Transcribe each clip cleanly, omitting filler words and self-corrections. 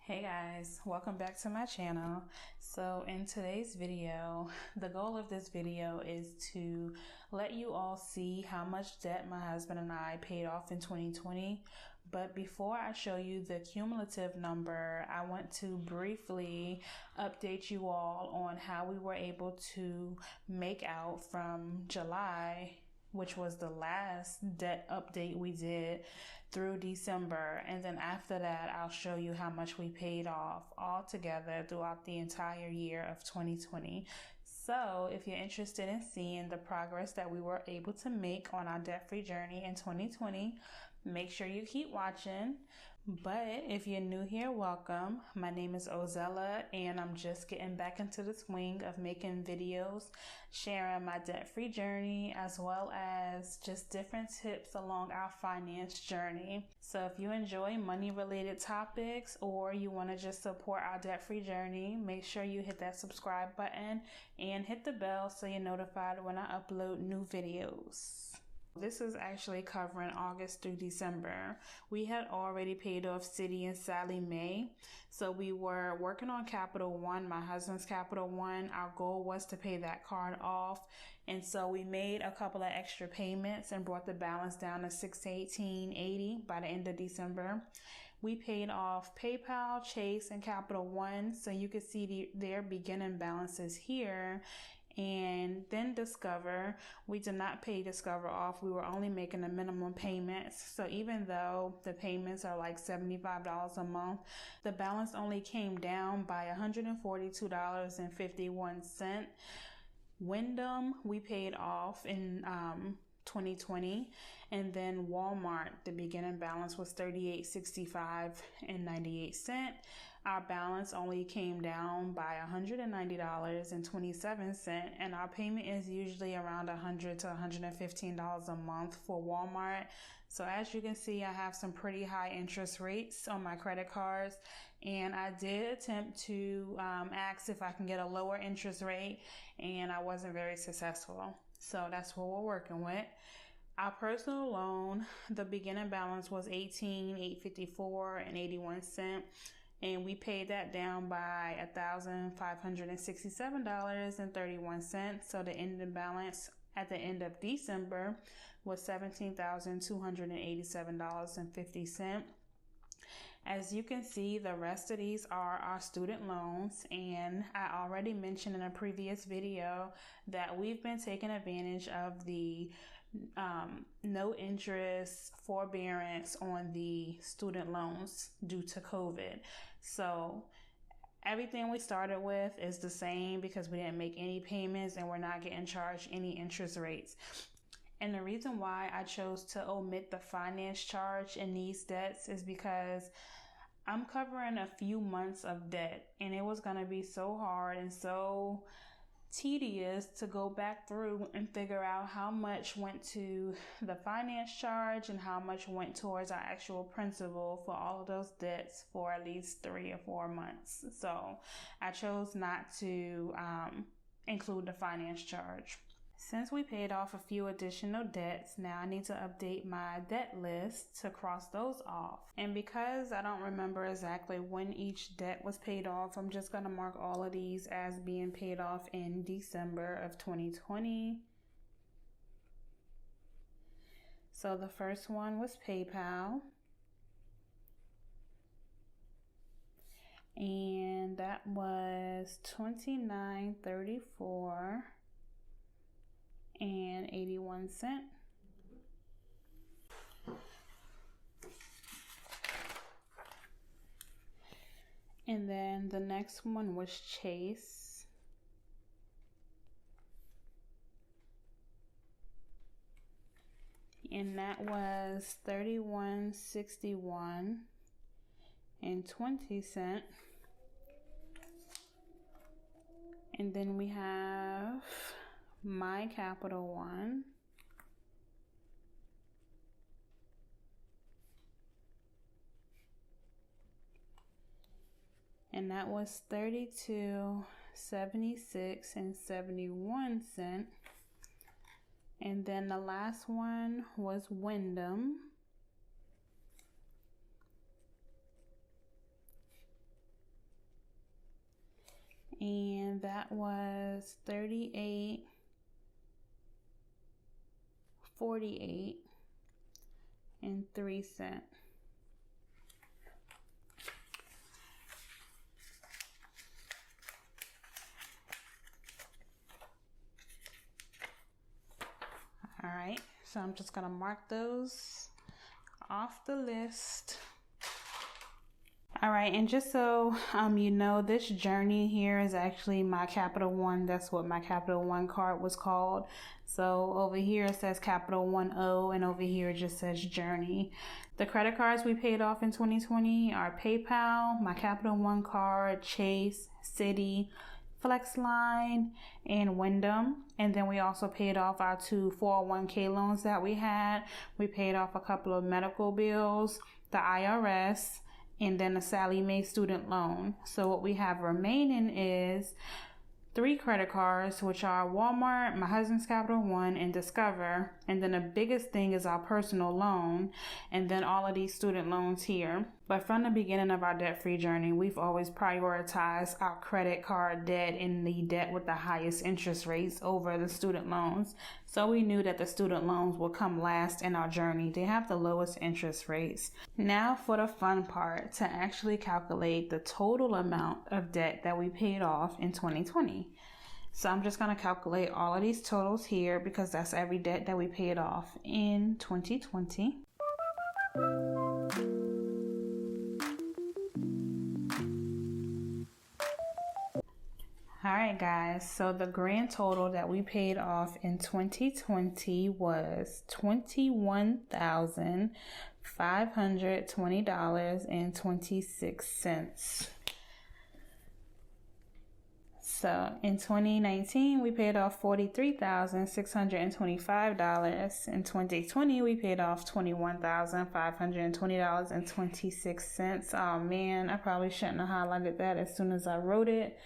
Hey guys, welcome back to my channel. So in today's video, the goal of this video is to let you all see how much debt my husband and I paid off in 2020. But before I show you the cumulative number, I want to briefly update you all on how we were able to make out from July, which was the last debt update we did, through December. And then after that, I'll show you how much we paid off all together throughout the entire year of 2020. So if you're interested in seeing the progress that we were able to make on our debt-free journey in 2020, make sure you keep watching. But if you're new here, welcome. My name is Ozella, and I'm just getting back into the swing of making videos, sharing my debt-free journey, as well as just different tips along our finance journey. So if you enjoy money-related topics or you want to just support our debt-free journey, make sure you hit that subscribe button and hit the bell so you're notified when I upload new videos. This is actually covering August through December. We had already paid off Citi and Sallie Mae. So we were working on Capital One, my husband's Capital One. Our goal was to pay that card off. And so we made a couple of extra payments and brought the balance down to $618.80 by the end of December. We paid off PayPal, Chase, and Capital One. So you can see their beginning balances here. And then Discover, we did not pay Discover off. We were only making the minimum payments. So even though the payments are like $75 a month, the balance only came down by $142.51. Wyndham, we paid off in 2020, and then Walmart, the beginning balance was $38.65.98. Our balance only came down by $190.27, and our payment is usually around $100 to $115 a month for Walmart. So as you can see, I have some pretty high interest rates on my credit cards, and I did attempt to ask if I can get a lower interest rate, and I wasn't very successful. So that's what we're working with. Our personal loan, the beginning balance was $18,854.81, and we paid that down by $1,567.31. So the ending balance at the end of December was $17,287.50. As you can see, the rest of these are our student loans, and I already mentioned in a previous video that we've been taking advantage of the no interest forbearance on the student loans due to COVID. So everything we started with is the same because we didn't make any payments and we're not getting charged any interest rates. And the reason why I chose to omit the finance charge in these debts is because I'm covering a few months of debt, and it was going to be so hard and so tedious to go back through and figure out how much went to the finance charge and how much went towards our actual principal for all of those debts for at least 3 or 4 months. So I chose not to include the finance charge. Since we paid off a few additional debts, now I need to update my debt list to cross those off. And because I don't remember exactly when each debt was paid off, I'm just going to mark all of these as being paid off in December of 2020. So the first one was PayPal. And that was $29.34.81. And then the next one was Chase. And that was $31.61.20. And then we have my Capital One. And that was $32.76.71. And then the last one was Wyndham. and that was $38.48 All right, so I'm just gonna mark those off the list. All right, and just so you know, this journey here is actually my Capital One. That's what my Capital One card was called. So over here it says Capital One O, and over here it just says Journey. The credit cards we paid off in 2020 are PayPal, my Capital One card, Chase, Citi, FlexLine, and Wyndham. And then we also paid off our 2 401k loans that we had. We paid off a couple of medical bills, the IRS, and then a Sallie Mae student loan. So what we have remaining is 3 credit cards, which are Walmart, my husband's Capital One, and Discover. And then the biggest thing is our personal loan, and then all of these student loans here. But from the beginning of our debt-free journey, we've always prioritized our credit card debt and the debt with the highest interest rates over the student loans. So we knew that the student loans will come last in our journey. They have the lowest interest rates. Now for the fun part, to actually calculate the total amount of debt that we paid off in 2020. So I'm just going to calculate all of these totals here because that's every debt that we paid off in 2020. Alright guys, so the grand total that we paid off in 2020 was $21,520.26. So in 2019, we paid off $43,625. In 2020, we paid off $21,520.26. Oh man, I probably shouldn't have highlighted that as soon as I wrote it.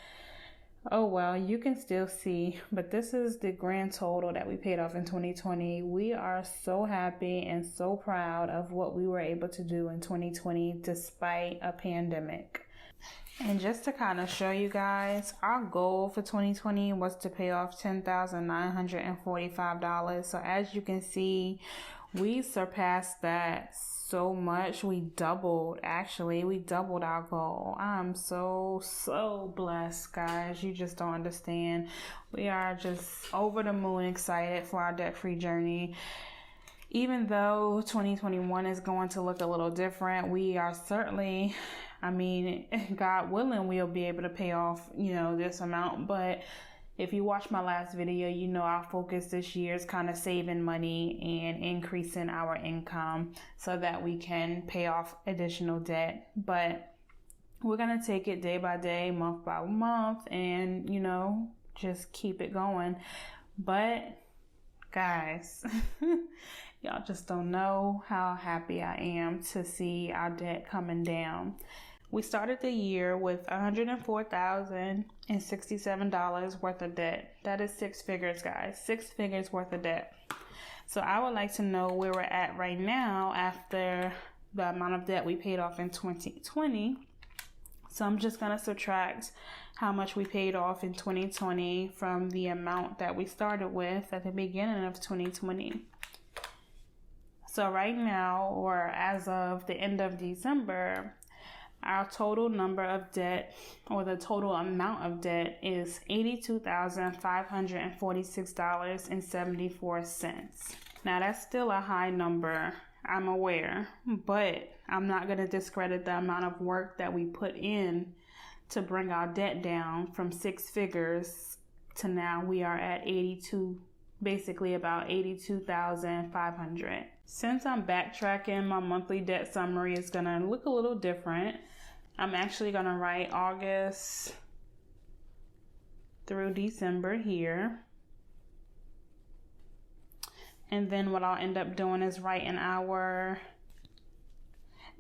Oh well, you can still see, but this is the grand total that we paid off in 2020. We are so happy and so proud of what we were able to do in 2020 despite a pandemic. And just to kind of show you guys, our goal for 2020 was to pay off $10,945. So as you can see, we surpassed that so much. We doubled our goal. I'm so blessed, guys. You just don't understand. We are just over the moon excited for our debt-free journey. Even though 2021 is going to look a little different, we are certainly, God willing, we'll be able to pay off, this amount. But if you watch my last video, you know our focus this year is kind of saving money and increasing our income so that we can pay off additional debt. But we're going to take it day by day, month by month, and, just keep it going. But guys, y'all just don't know how happy I am to see our debt coming down. We started the year with $104,067 worth of debt. That is 6 figures, guys. 6 figures worth of debt. So I would like to know where we're at right now after the amount of debt we paid off in 2020. So I'm just going to subtract how much we paid off in 2020 from the amount that we started with at the beginning of 2020. So right now, or as of the end of December, our total number of debt, or the total amount of debt, is $82,546.74. Now that's still a high number, I'm aware, but I'm not going to discredit the amount of work that we put in to bring our debt down from 6 figures to now we are at 82, basically about $82,500. Since I'm backtracking, my monthly debt summary is going to look a little different. I'm actually going to write August through December here. And then what I'll end up doing is writing our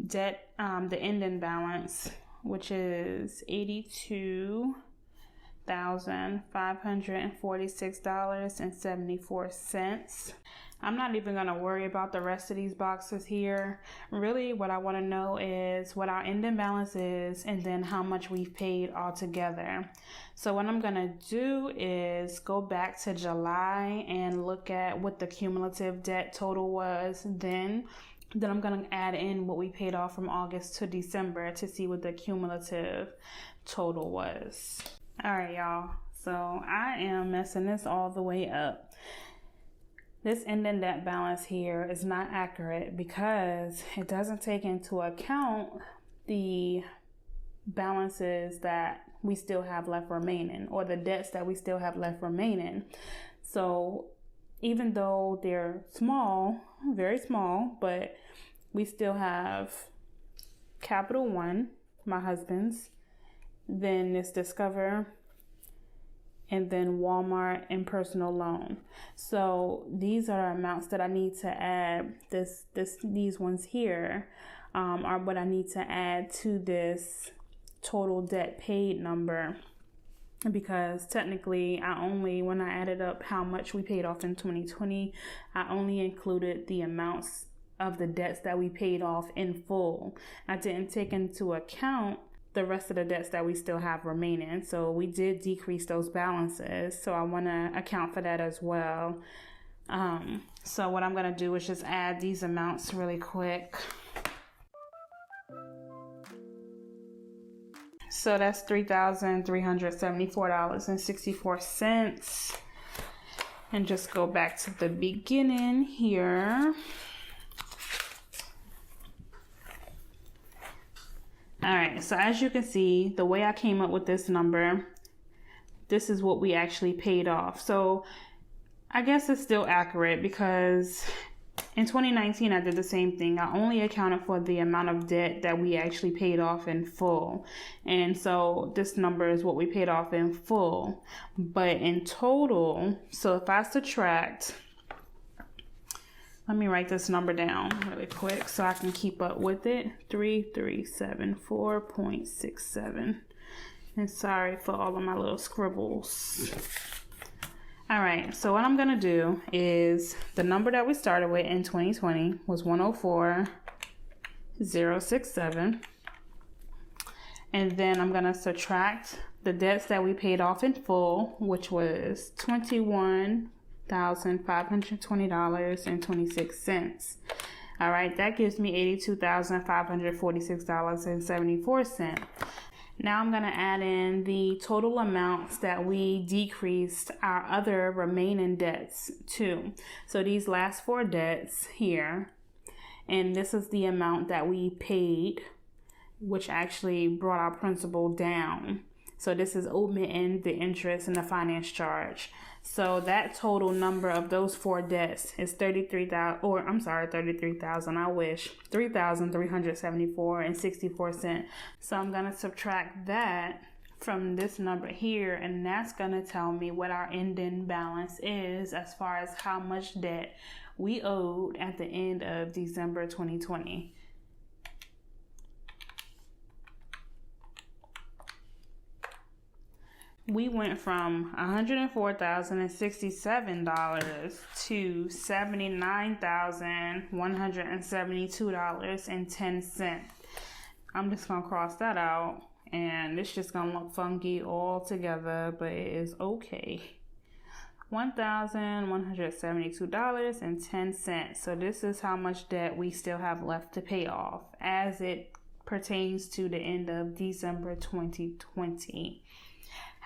debt, the ending balance, which is $82,546.74. I'm not even going to worry about the rest of these boxes here. Really, what I want to know is what our ending balance is and then how much we've paid altogether. So what I'm going to do is go back to July and look at what the cumulative debt total was then. Then I'm going to add in what we paid off from August to December to see what the cumulative total was. All right, y'all. So I am messing this all the way up. This ending debt balance here is not accurate because it doesn't take into account the balances that we still have left remaining, or the debts that we still have left remaining. So even though they're small, very small, but we still have Capital One, my husband's, then this Discover, and then Walmart and personal loan. So these are amounts that I need to add. These ones here are what I need to add to this total debt paid number, because technically when I added up how much we paid off in 2020, I only included the amounts of the debts that we paid off in full. I didn't take into account the rest of the debts that we still have remaining. So we did decrease those balances. So I want to account for that as well. So what I'm going to do is just add these amounts really quick. So that's $3,374.64. And just go back to the beginning here. All right, so as you can see, the way I came up with this number, this is what we actually paid off. So I guess it's still accurate because in 2019, I did the same thing. I only accounted for the amount of debt that we actually paid off in full. And so this number is what we paid off in full. But in total, so if I subtract, let me write this number down really quick so I can keep up with it. 3374.67. And sorry for all of my little scribbles. All right, so what I'm going to do is the number that we started with in 2020 was 104,067. And then I'm going to subtract the debts that we paid off in full, which was $21,520.26. All right, that gives me $82,546.74. Now I'm going to add in the total amounts that we decreased our other remaining debts to. So these last four debts here, and this is the amount that we paid, which actually brought our principal down. So this is omitting the interest and the finance charge. So that total number of those four debts is $3,374.64. So I'm going to subtract that from this number here, and that's going to tell me what our ending balance is as far as how much debt we owed at the end of December 2020. We went from $104,067 to $79,172.10. I'm just going to cross that out, and it's just going to look funky all together, but it is okay. $1,172.10. So this is how much debt we still have left to pay off as it pertains to the end of December 2020.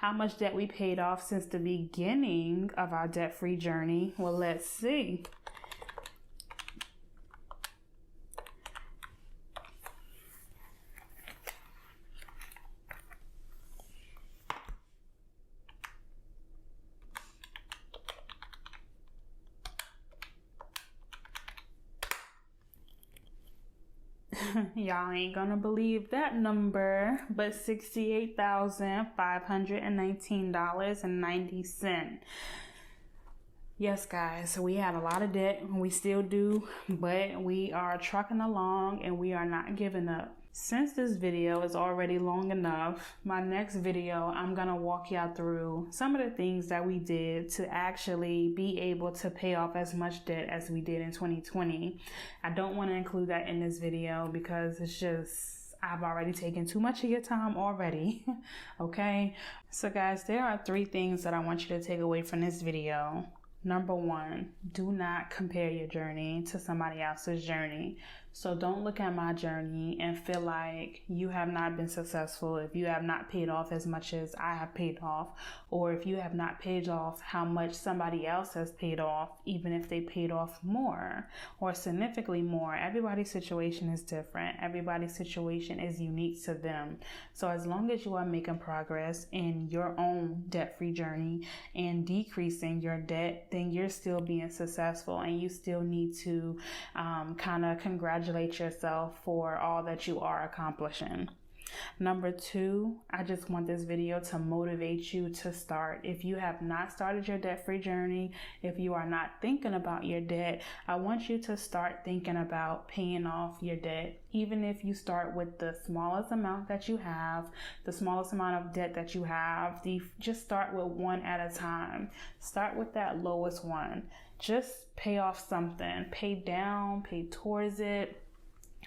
How much debt we paid off since the beginning of our debt-free journey? Well, let's see. Y'all ain't gonna believe that number, but $68,519.90. Yes, guys, we had a lot of debt. We still do, but we are trucking along and we are not giving up. Since this video is already long enough, my next video, I'm going to walk y'all through some of the things that we did to actually be able to pay off as much debt as we did in 2020. I don't want to include that in this video because it's just, I've already taken too much of your time already. Okay. So guys, there are 3 things that I want you to take away from this video. Number 1, do not compare your journey to somebody else's journey. So don't look at my journey and feel like you have not been successful if you have not paid off as much as I have paid off, or if you have not paid off how much somebody else has paid off, even if they paid off more or significantly more. Everybody's situation is different. Everybody's situation is unique to them. So as long as you are making progress in your own debt-free journey and decreasing your debt, then you're still being successful, and you still need to kind of congratulate yourself for all that you are accomplishing. Number 2, I just want this video to motivate you to start. If you have not started your debt-free journey, if you are not thinking about your debt, I want you to start thinking about paying off your debt. Even if you start with the smallest amount that you have, the smallest amount of debt that you have, just start with one at a time. Start with that lowest one. Just pay off something, pay down, pay towards it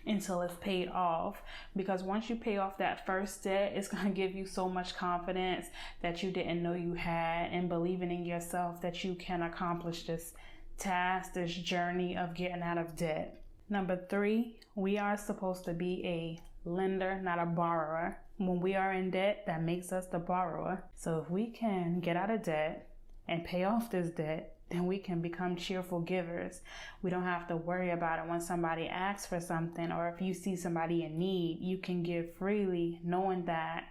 until it's paid off. Because once you pay off that first debt, it's going to give you so much confidence that you didn't know you had, and believing in yourself that you can accomplish this task, this journey of getting out of debt. Number 3, we are supposed to be a lender, not a borrower. When we are in debt, that makes us the borrower. So if we can get out of debt and pay off this debt, then we can become cheerful givers. We don't have to worry about it when somebody asks for something, or if you see somebody in need, you can give freely, knowing that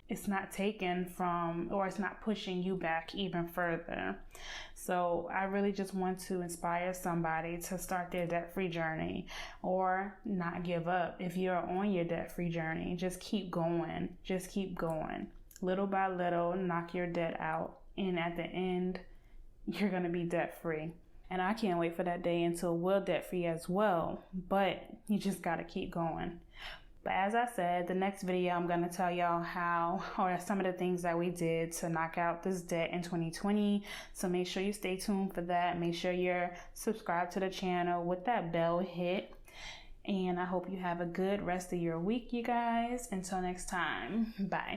it's not taken from, or it's not pushing you back even further. So I really just want to inspire somebody to start their debt-free journey, or not give up. If you're on your debt-free journey, just keep going. Just keep going. Little by little, knock your debt out. And at the end, you're going to be debt-free. And I can't wait for that day until we're debt-free as well. But you just got to keep going. But as I said, the next video, I'm going to tell y'all how, or some of the things that we did to knock out this debt in 2020. So make sure you stay tuned for that. Make sure you're subscribed to the channel with that bell hit. And I hope you have a good rest of your week, you guys. Until next time, bye.